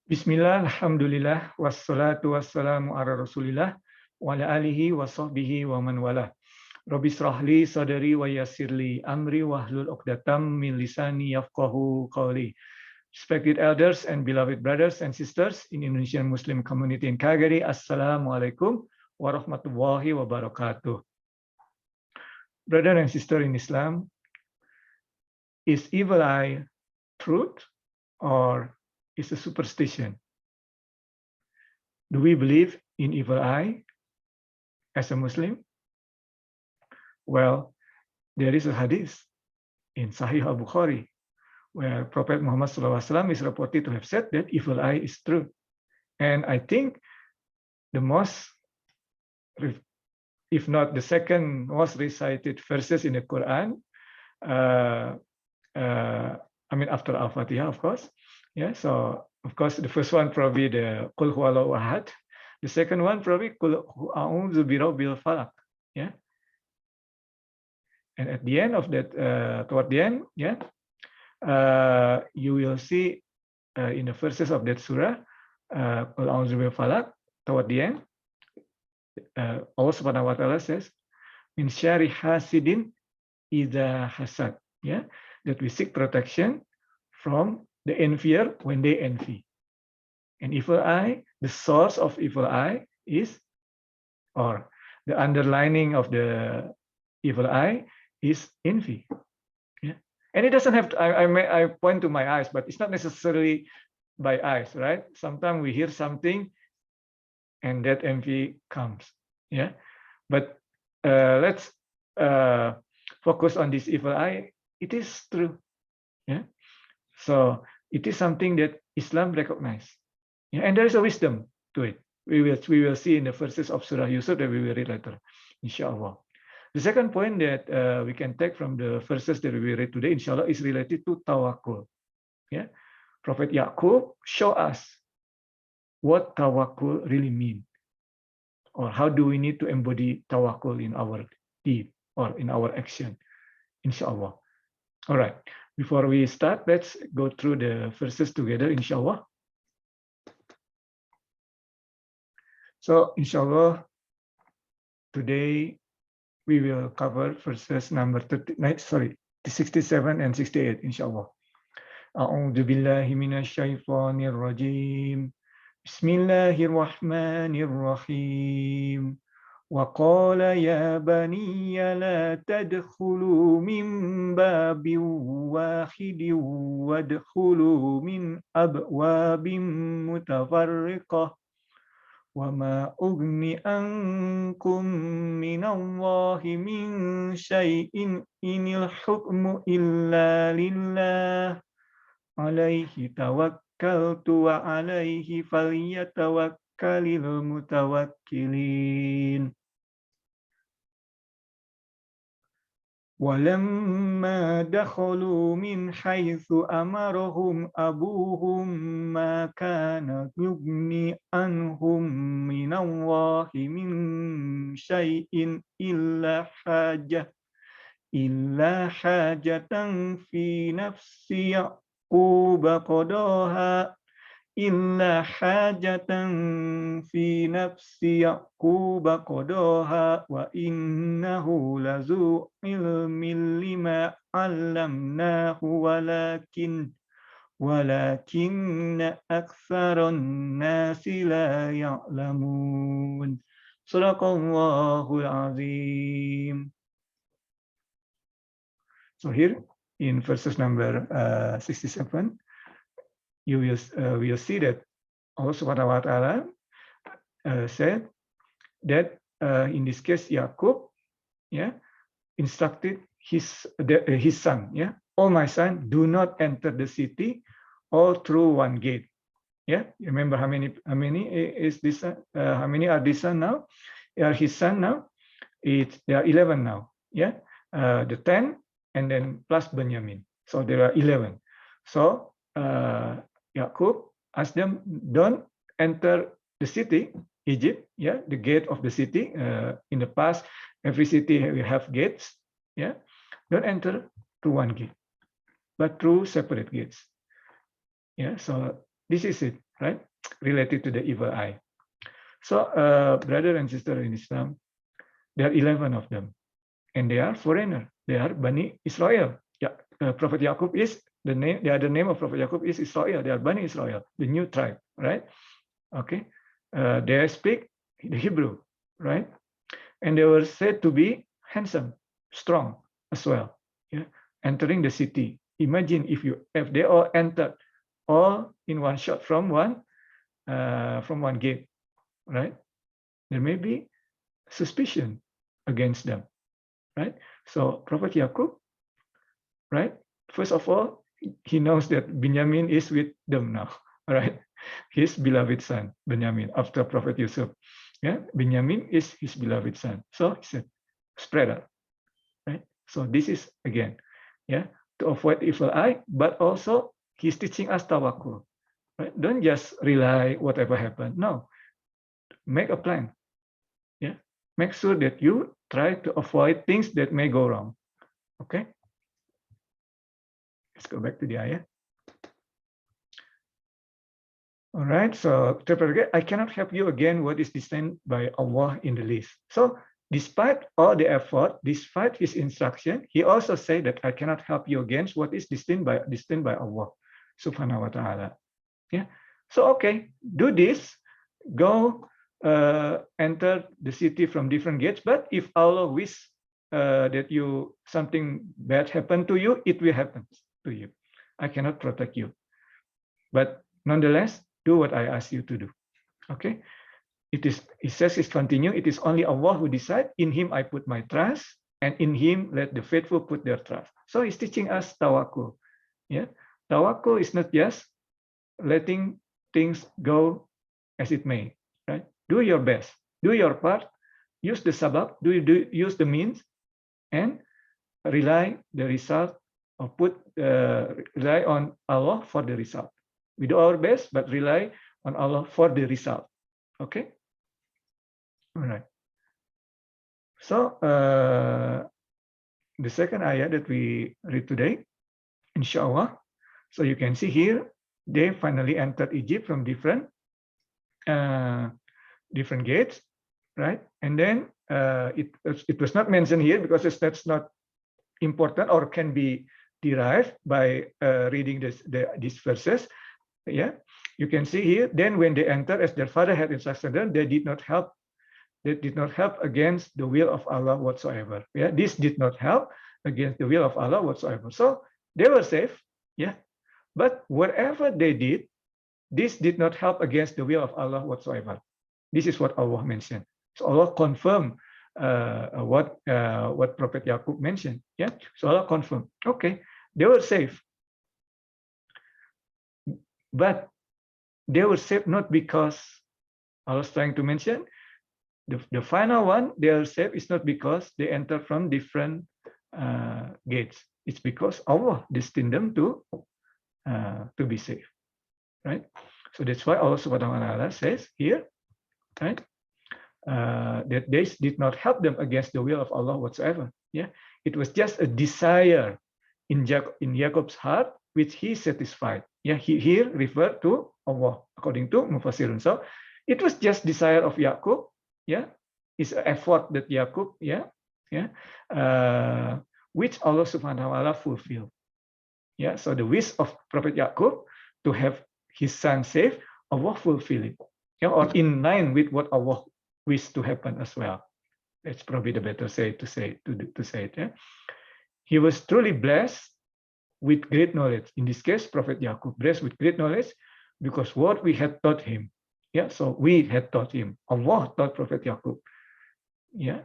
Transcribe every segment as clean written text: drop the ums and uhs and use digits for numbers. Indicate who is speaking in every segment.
Speaker 1: Bismillah, alhamdulillah, wassalatu wassalamu ala rasulillah, wa ala alihi wa sahbihi wa man wala. Rabbi srahli sadari wa yassirli amri wahlul uqdatam min lisani yafqahu qawli. Respected elders and beloved brothers and sisters in Indonesian Muslim community in Calgary, Assalamualaikum warahmatullahi wabarakatuh. Brother and sister in Islam, is evil eye truth or is a superstition? Do we believe in evil eye as a Muslim? Well, there is a hadith in Sahih al-Bukhari where Prophet Muhammad SAW is reported to have said that evil eye is true. And I think the most, if not the second most recited verses in the Quran, after Al-Fatiha, of course. Yeah, so of course the first one probably the Qul Huwallahu Ahad. The second one probably Qul A'udzu Birabbil Falaq. Yeah. And at the end of that, toward the end, yeah, you will see in the verses of that surah, Qul A'udzu Birabbil Falaq. Toward the end, Allah Subhanahu Wa Taala says, "Min syarri hasidin idza hasad." Yeah, that we seek protection from the envier when they envy. And evil eye, the source of evil eye is, or the underlining of the evil eye is envy. Yeah. And it doesn't have to, I point to my eyes, but it's not necessarily by eyes, right? Sometimes we hear something and that envy comes. Yeah. But let's focus on this evil eye. It is true. Yeah. So it is something that Islam recognizes. Yeah, and there is a wisdom to it. We will see in the verses of Surah Yusuf that we will read later, inshallah. The second point that we can take from the verses that we will read today, inshallah, is related to tawakkul. Yeah, Prophet Yaqub show us what tawakkul really means, or how do we need to embody tawakkul in our deed or in our action, inshallah. All right. Before we start, let's go through the verses together, inshallah. So, inshallah, today we will cover verses number 67 and 68, inshallah. A'udzu billahi minasy syaithanir rajim. Bismillahirrahmanirrahim. وقال يا بني لا تدخلوا من باب واحد وادخلوا من أبواب متفرقة وما أغني عنكم من الله من شيء إن الحكم إلا لله عليه توكلت وعليه فليتوكل المتوكلين ولما دخلوا من حيث أمرهم أبوهم ما كان يغني عنهم من الله من شيء إلا حاجة في نفس يعقوب قضاها إلا حاجة في نفس يعقوب قضاها وإنه لذو علم لما علمناه ولكن أكثر الناس لا يعلمون صدق الله العظيم. So here in verses number 67, you will see that Allah Subhanahu Wa Taala said that in this case Yaqub, yeah, instructed his son, yeah, "Oh my son, do not enter the city all through one gate." Yeah, you remember how many is this? How many are this son now? Are his son now? There are 11 now. Yeah, the 10 and then plus Benjamin, so there are 11. So Yaqub asked them, don't enter the city, Egypt, yeah, the gate of the city. In the past, every city will have gates, yeah. Don't enter through one gate, but through separate gates. Yeah, so this is it. right? Related to the evil eye. So, brother and sister in Islam, there are 11 of them, and they are foreigner. They are Bani Israel. Yeah, Prophet Yaqub is the name. The other name of Prophet Yaqub is Israel. They are Bani Israel, the new tribe, right? Okay, they speak the Hebrew, right? And they were said to be handsome, strong as well. Yeah, entering the city. Imagine if they all entered all in one shot from one gate, right? There may be suspicion against them, right? So Prophet Yaqub, right? First of all, he knows that Benjamin is with them now, right? His beloved son, Benjamin, after Prophet Yusuf. Yeah, Benjamin is his beloved son. So he said, spread out, right? So this is again, yeah, to avoid evil eye, but also he's teaching us tawakkul, right? Don't just rely whatever happened. No, make a plan. Yeah, make sure that you try to avoid things that may go wrong. Okay. Let's go back to the ayah. All right, so I cannot help you again what is destined by Allah in the list. So despite all the effort, despite his instruction, he also said that I cannot help you against what is destined by Allah subhanahu wa ta'ala. Yeah. So okay, do this, go enter the city from different gates, but if Allah wish that something bad happen to you, it will happen to you. I cannot protect you. But nonetheless, do what I ask you to do. Okay? It says, it continue, it is only Allah who decides. In him I put my trust, and in him let the faithful put their trust. So he's teaching us tawakkul. Yeah? Tawakkul is not just letting things go as it may. Right? Do your best. Do your part. Use the sabab. Use the means, and rely the result, or rely on Allah for the result. We do our best, but rely on Allah for the result. Okay? All right. So, the second ayah that we read today, inshallah. So you can see here, they finally entered Egypt from different gates, right? And then it was not mentioned here because that's not important or can be derived by reading these verses. Yeah, you can see here. Then when they entered, as their father had instructed them, they did not help. They did not help against the will of Allah whatsoever. Yeah, this did not help against the will of Allah whatsoever. So they were safe. Yeah, but whatever they did, this did not help against the will of Allah whatsoever. This is what Allah mentioned. So Allah confirmed what Prophet Yaqub mentioned. Yeah, so Allah confirmed. Okay, they were safe. But they were saved not because I was trying to mention the final one, they are saved is not because they enter from different gates. It's because Allah destined them to be safe, right? So that's why Allah subhanahu wa ta'ala says here, right, that they did not help them against the will of Allah whatsoever. Yeah, it was just a desire in Jacob's heart, which he satisfied. Yeah, he here referred to Allah according to Mufassirun. So it was just desire of Yaqub. Yeah, it's an effort that Yaqub, which Allah subhanahu wa ta'ala fulfilled. Yeah, so the wish of Prophet Yaqub to have his son safe, Allah fulfill it. Yeah, or in line with what Allah wished to happen as well. That's probably the better say to say it. Yeah, he was truly blessed with great knowledge. In this case, Prophet Yaqub blessed with great knowledge because what we had taught him. Yeah, so we had taught him. Allah taught Prophet Yaqub. Yeah,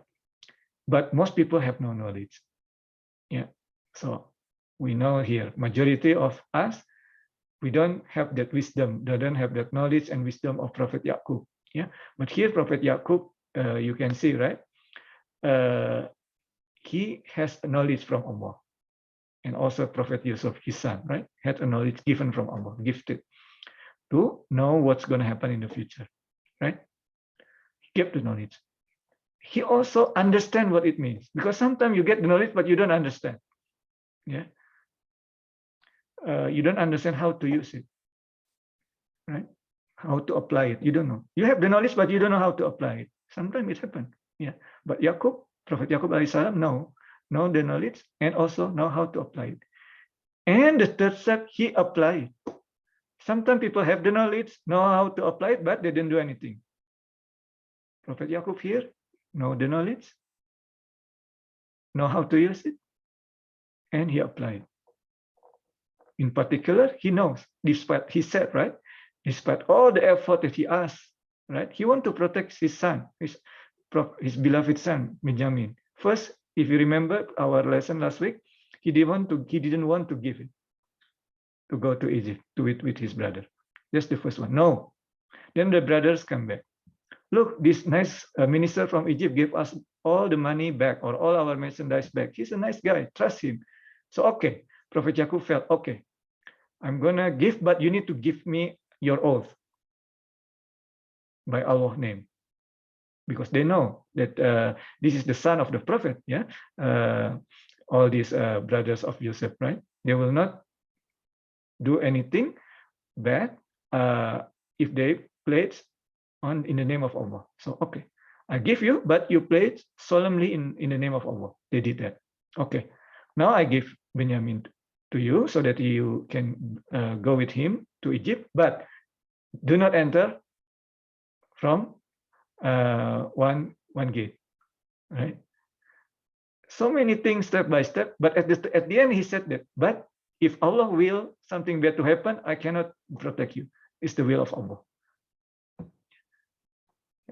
Speaker 1: but most people have no knowledge. Yeah, so we know here, majority of us, we don't have that wisdom, they don't have that knowledge and wisdom of Prophet Yaqub. Yeah, but here Prophet Yaqub, you can see, right? He has knowledge from Allah. And also Prophet Yusuf, his son, right, had a knowledge given from Allah, gifted to know what's going to happen in the future, right? He gave the knowledge. He also understand what it means, because sometimes you get the knowledge, but you don't understand. Yeah, you don't understand how to use it, right? how to apply it. You don't know. You have the knowledge, but you don't know how to apply it. Sometimes it happens. Yeah. But Prophet Yaqub alaihissalam, know the knowledge and also know how to apply it. And the third step, he applied. Sometimes people have the knowledge, know how to apply it, but they didn't do anything. Prophet Yaqub here, know the knowledge, know how to use it, and he applied. In particular, he knows, despite, he said, right, despite all the effort that he asked, right, he want to protect his son, his beloved son, Benjamin. First, if you remember our lesson last week, he didn't want to give it, to go to Egypt, to it with his brother. That's the first one. No. Then the brothers come back. Look, this nice minister from Egypt gave us all the money back, or all our merchandise back. He's a nice guy, trust him. So, okay, Prophet Yaqub felt, okay, I'm gonna give, but you need to give me your oath by Allah's name. Because they know that this is the son of the prophet, yeah. All these brothers of Yusuf, right? They will not do anything bad if they pledge in the name of Allah. So, okay, I give you, but you pledge solemnly in the name of Allah. They did that. Okay, now I give Benjamin to you so that you can go with him to Egypt, but do not enter from one gate, right? So many things step by step, but at the end he said that, but if Allah will something bad to happen, I cannot protect you. It's the will of Allah.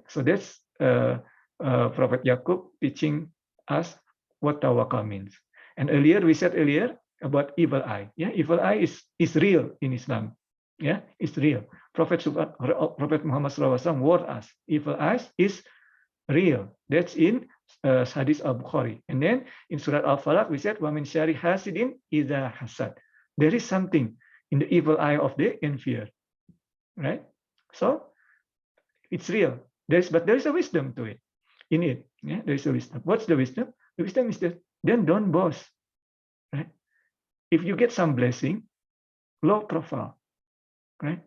Speaker 1: So that's Prophet Yaqub teaching us what tawakal means. And earlier we said about evil eye. Yeah, evil eye is real in Islam. Yeah, it's real. Prophet Muhammad SAW warned us, evil eyes is real. That's in Hadith Al-Bukhari. And then in Surah Al-Falaq, we said, وَمِنْ شَرِّ حَاسِدٍ إِذَا حَسَدٍ. There is something in the evil eye of the envier, right? So it's real. But there is a wisdom to it. In it, yeah, there is a wisdom. What's the wisdom? The wisdom is that then don't boast, right? If you get some blessing, low profile, right?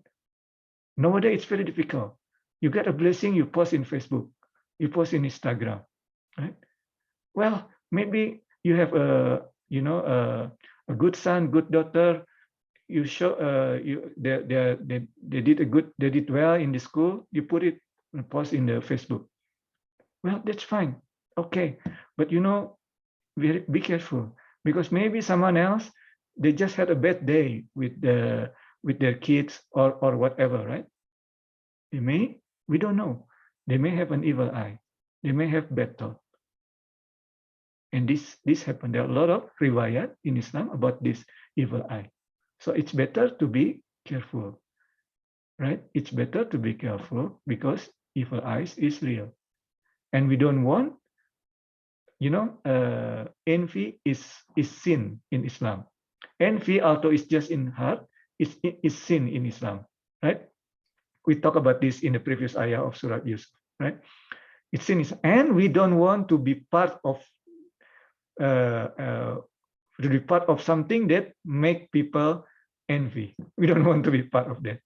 Speaker 1: Nowadays it's very difficult. You get a blessing, you post in Facebook, you post in Instagram, right? Well, maybe you have a good son, good daughter. You show they did well in the school. You put it and post in the Facebook. Well, that's fine, okay, but be careful, because maybe someone else, they just had a bad day with their kids or whatever, right? We don't know. They may have an evil eye. They may have bad thought. And this happened. There are a lot of riwayat in Islam about this evil eye. So it's better to be careful, right? It's better to be careful because evil eyes is real. And we don't want, envy is sin in Islam. Envy, although it's just in heart, is sin in Islam, right? We talked about this in the previous ayah of Surah Yusuf, right? It's sin, and we don't want to be part of something that make people envy. We don't want to be part of that,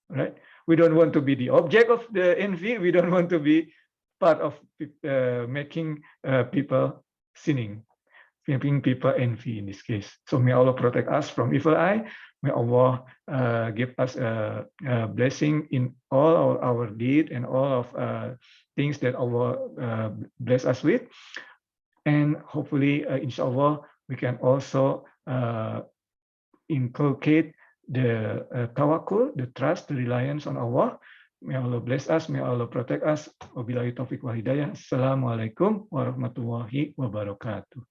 Speaker 1: right? We don't want to be the object of the envy. We don't want to be part of making people sinning, making people envy in this case. So may Allah protect us from evil eye. May Allah give us a blessing in all our deed and all of things that Allah bless us with. And hopefully, inshallah, we can also inculcate the tawakkul, the trust, the reliance on Allah. May Allah bless us. May Allah protect us. Wabillahi taufiq wa hidayah. Assalamualaikum warahmatullahi wabarakatuh.